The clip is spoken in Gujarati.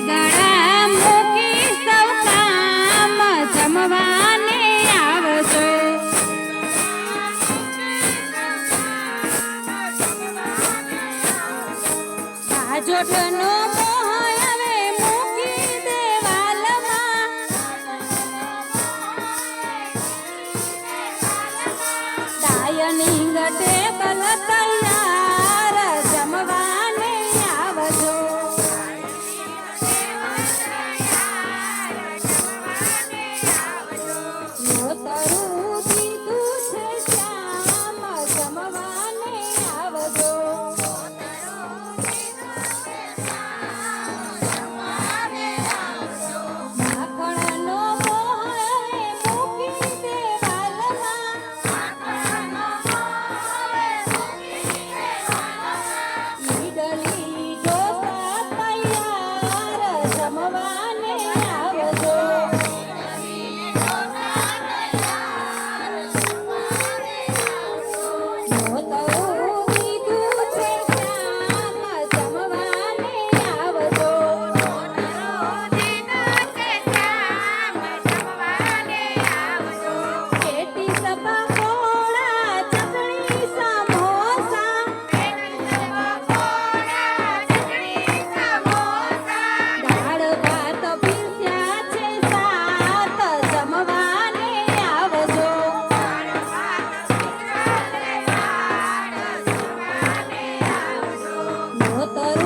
ગળા મૂકી સૌ કામ જમવાને આવજો. કાજોટનો મોહ હવે મૂકી દે વાલમાં. ડાયનિંગ ટેબલ તૈયાર જમવાને આવજો. નોતરું કીધું છે શ્યામ જમવાને આવજો. માખણનો મોહ હવે મૂકી દે વાલમાં. ઈડલી ઢોસા તૈયાર જમવાને આવજો. નોતરું કીધું છે શ્યામ જમવાને આવજો. પેટી સપા કોળા ચટણી સમોસા. દાળ ભાત પીરસ્યા છે સાત જમવાને આવજો. નોતરું